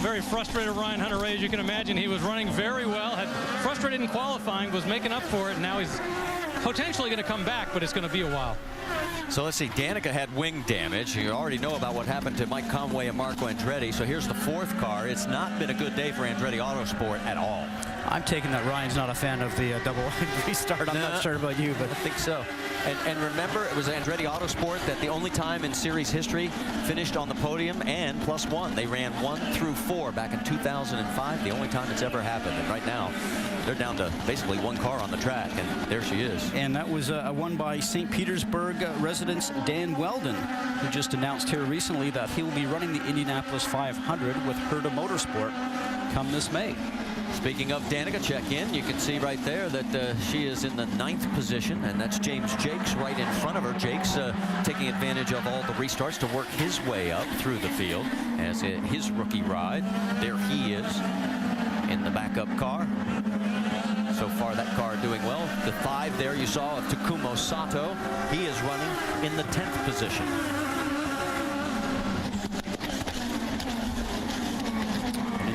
very frustrated Ryan Hunter-Reay. As you can imagine, he was running very well, had frustrated in qualifying, was making up for it, and now he's potentially going to come back, but it's going to be a while. So let's see, Danica had wing damage. You already know about what happened to Mike Conway and Marco Andretti. So here's the fourth car. It's not been a good day for Andretti Autosport at all. I'm taking that Ryan's not a fan of the double restart. I'm not sure about you, but I think so. And remember, it was Andretti Autosport that the only time in series history finished on the podium and +1. They ran 1 through 4 back in 2005. The only time it's ever happened. And right now, they're down to basically one car on the track, and there she is. And that was won by St. Petersburg resident Dan Weldon, who just announced here recently that he will be running the Indianapolis 500 with Herta Motorsport come this May. Speaking of Danica, check in. You can see right there that she is in the 9th position, and that's James Jakes right in front of her. Jakes taking advantage of all the restarts to work his way up through the field as his rookie ride. There he is in the backup car. So far, that car doing well. The 5 there you saw of Takumo Sato. He is running in the 10th position.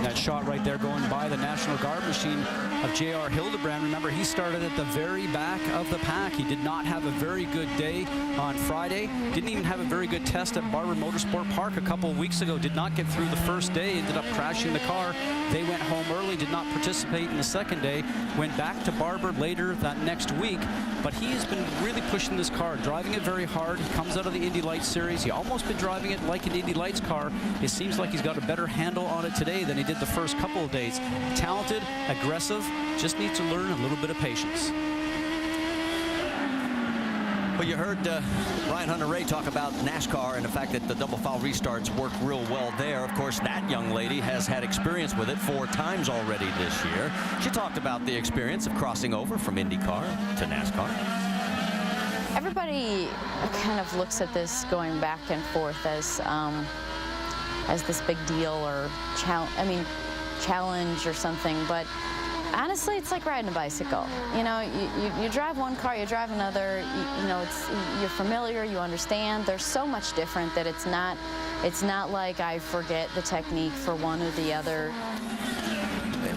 That shot right there going by the National Guard machine of J.R. Hildebrand. Remember, he started at the very back of the pack. He did not have a very good day on Friday. Didn't even have a very good test at Barber Motorsport Park a couple of weeks ago. Did not get through the first day. Ended up crashing the car. They went home early. Did not participate in the second day. Went back to Barber later that next week. But he has been really pushing this car, driving it very hard. He comes out of the Indy Lights series. He almost been driving it like an Indy Lights car. It seems like he's got a better handle on it today than he did the first couple of days. Talented, aggressive, just needs to learn a little bit of patience. Well, you heard Ryan Hunter-Reay talk about NASCAR and the fact that the double file restarts work real well there. Of course, that young lady has had experience with it 4 times already this year. She talked about the experience of crossing over from IndyCar to NASCAR. Everybody kind of looks at this going back and forth as this big deal or challenge or something, but honestly, it's like riding a bicycle. You know, you drive one car, you drive another. You know, you're familiar, you understand. There's so much different that it's not like I forget the technique for one or the other.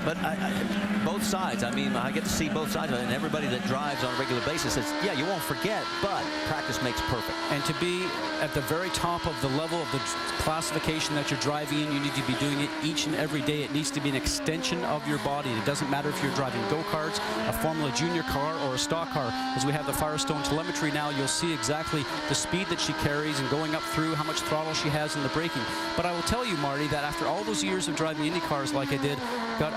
But both sides, I mean, I get to see both sides, and everybody that drives on a regular basis says, yeah, you won't forget, but practice makes perfect. And to be at the very top of the level of the classification that you're driving in, you need to be doing it each and every day. It needs to be an extension of your body. It doesn't matter if you're driving go-karts, a Formula Junior car, or a stock car. As we have the Firestone telemetry now, you'll see exactly the speed that she carries and going up through how much throttle she has in the braking. But I will tell you, Marty, that after all those years of driving Indy cars like I did, got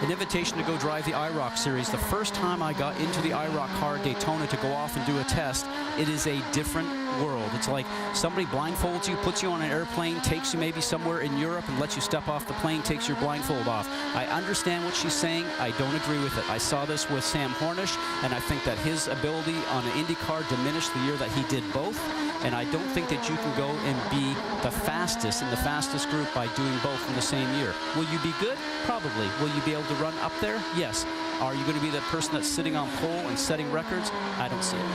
an invitation to go drive the IROC series. The first time I got into the IROC car at Daytona to go off and do a test, it is a different world. It's like somebody blindfolds you, puts you on an airplane, takes you maybe somewhere in Europe and lets you step off the plane, takes your blindfold off. I understand what she's saying. I don't agree with it. I saw this with Sam Hornish, and I think that his ability on an Indy car diminished the year that he did both. And I don't think that you can go and be the fastest in the fastest group by doing both in the same year. Will you be good? Probably. Will you be able to run up there? Yes. Are you going to be that person that's sitting on pole and setting records? I don't see it.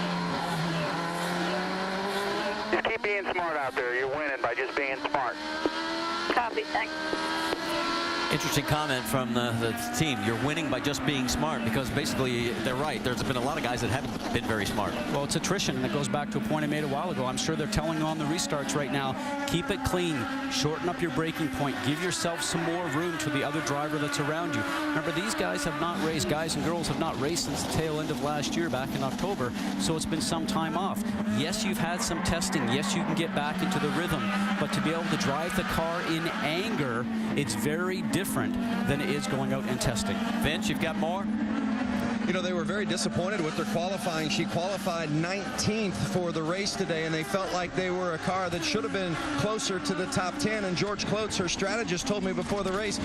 Just keep being smart out there. You're winning by just being smart. Copy. Thanks. Interesting comment from the team. You're winning by just being smart, because basically they're right. There's been a lot of guys that haven't been very smart. Well, it's attrition, and it goes back to a point I made a while ago. I'm sure they're telling you on the restarts right now, keep it clean, shorten up your braking point, give yourself some more room to the other driver that's around you. Remember, these guys have not raced, guys and girls have not raced since the tail end of last year back in October, so it's been some time off. Yes, you've had some testing. Yes, you can get back into the rhythm, but to be able to drive the car in anger, it's very different than it is going out and testing. Vince, you've got more? You know, they were very disappointed with their qualifying. She qualified 19th for the race today, and they felt like they were a car that should have been closer to the top 10. And George Klotz, her strategist, told me before the race,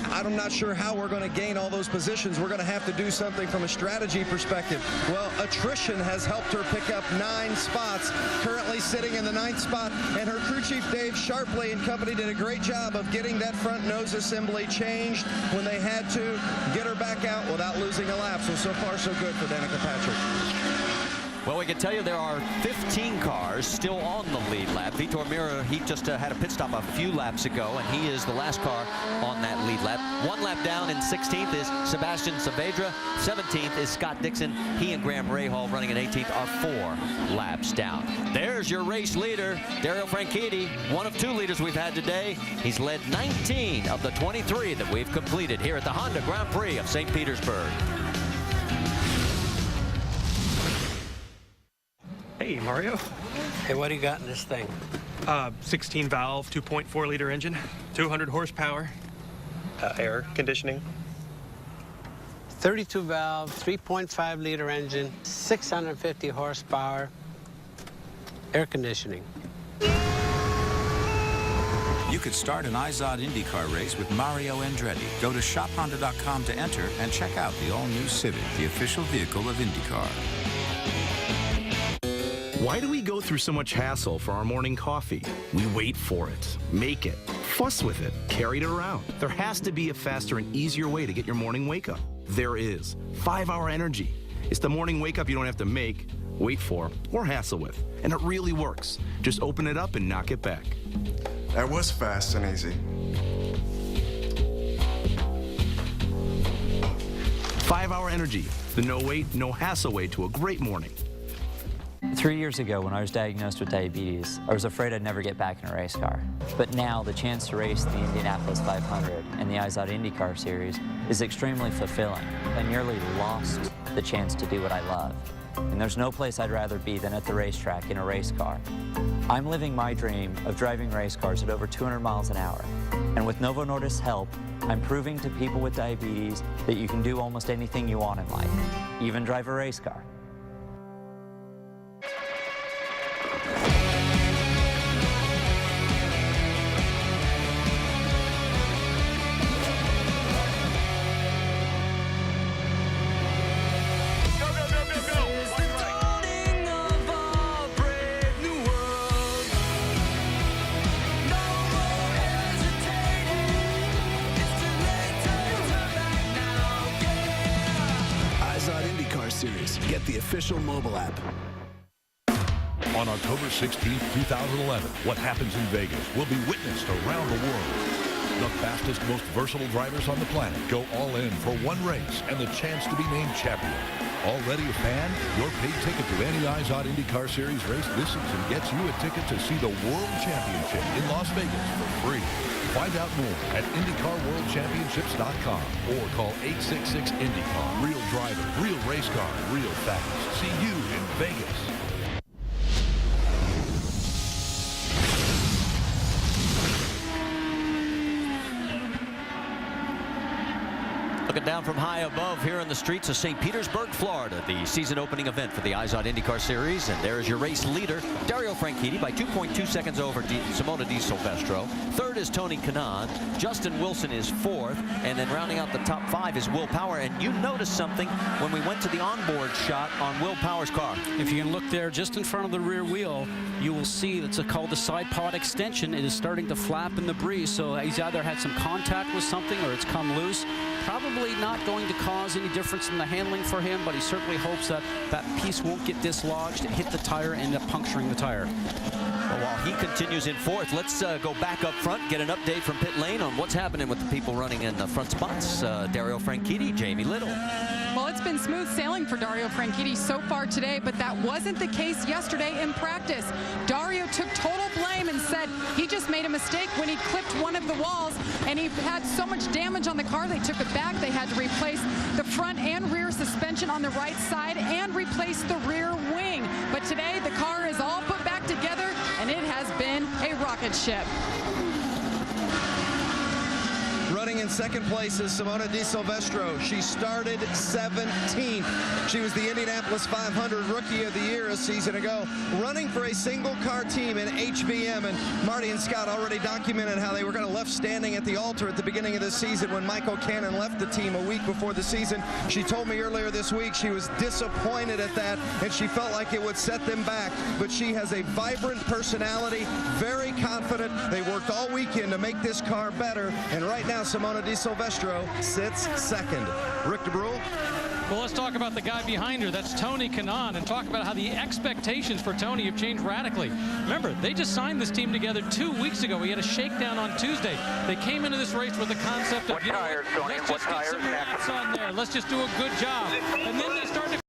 I'm not sure how we're going to gain all those positions. We're going to have to do something from a strategy perspective. Well, attrition has helped her pick up 9 spots, currently sitting in the 9th spot. And her crew chief, Dave Sharpley, and company did a great job of getting that front nose assembly changed when they had to, get her back out without losing a lap. So far, so good for Danica Patrick. Well, we can tell you there are 15 cars still on the lead lap. Vitor Meira, he just had a pit stop a few laps ago, and he is the last car on that lead lap. One lap down in 16th is Sebastian Saavedra. 17th is Scott Dixon. He and Graham Rahal running in 18th are 4 laps down. There's your race leader, Dario Franchitti, one of 2 leaders we've had today. He's led 19 of the 23 that we've completed here at the Honda Grand Prix of St. Petersburg. Hey, Mario. Hey, what do you got in this thing? 16 valve, 2.4 liter engine, 200 horsepower, air conditioning. 32 valve, 3.5 liter engine, 650 horsepower, air conditioning. You could start an Izod Indycar race with Mario Andretti. Go to shophonda.com to enter and check out the all-new Civic, the official vehicle of Indycar. Why do we go through so much hassle for our morning coffee? We wait for it, make it, fuss with it, carry it around. There has to be a faster and easier way to get your morning wake up. There is. 5-Hour Energy. It's the morning wake up you don't have to make, wait for, or hassle with. And it really works. Just open it up and knock it back. That was fast and easy. 5-Hour Energy. The no wait, no hassle way to a great morning. 3 years ago, when I was diagnosed with diabetes, I was afraid I'd never get back in a race car. But now, the chance to race the Indianapolis 500 and the Izod IndyCar Series is extremely fulfilling. I nearly lost the chance to do what I love. And there's no place I'd rather be than at the racetrack in a race car. I'm living my dream of driving race cars at over 200 miles an hour. And with Novo Nordisk's help, I'm proving to people with diabetes that you can do almost anything you want in life, even drive a race car. Get the official mobile app. On October 16, 2011, what happens in Vegas will be witnessed around the world. The fastest, most versatile drivers on the planet go all in for one race and the chance to be named champion. Already a fan? Your paid ticket to any Izod IndyCar Series race this season gets you a ticket to see the World Championship in Las Vegas for free. Find out more at IndyCarWorldChampionships.com or call 866-INDYCAR. Real driver, real race car, real fast. See you in Vegas. Looking down from high above here in the streets of St. Petersburg, Florida, the season opening event for the Izod IndyCar Series. And there is your race leader, Dario Franchitti, by 2.2 seconds over Simona Di Silvestro. Third is Tony Kanaan. Justin Wilson is fourth. And then rounding out the top 5 is Will Power. And you noticed something when we went to the onboard shot on Will Power's car. If you can look there just in front of the rear wheel, you will see it's called the side pod extension. It is starting to flap in the breeze. So he's either had some contact with something or it's come loose. Probably not going to cause any difference in the handling for him, but he certainly hopes that that piece won't get dislodged, hit the tire, and end up puncturing the tire. Well, while he continues in fourth, let's go back up front, get an update from pit lane on what's happening with the people running in the front spots. Dario Franchitti, Jamie Little. Well, it's been smooth sailing for Dario Franchitti so far today, but that wasn't the case yesterday in practice. Dario took total blame and said he just made a mistake when he clipped one of the walls, and he had so much damage on the car, they took it back. They had to replace the front and rear suspension on the right side and replace the rear wing. But today, the car is all put back together, and it has been a rocket ship. Running in second place is Simona Di Silvestro. She started 17th. She was the Indianapolis 500 Rookie of the Year a season ago, running for a single car team in HVM. And Marty and Scott already documented how they were going to left standing at the altar at the beginning of the season when Michael Cannon left the team a week before the season. She told me earlier this week she was disappointed at that, and she felt like it would set them back. But she has a vibrant personality, very confident. They worked all weekend to make this car better, and right now Simona Di Silvestro sits second. Rick DeBrule. Well, let's talk about the guy behind her. That's Tony Kanaan, and talk about how the expectations for Tony have changed radically. Remember, they just signed this team together 2 weeks ago. We had a shakedown on Tuesday. They came into this race with the concept of, let's just get some laps on there. Let's just do a good job. And then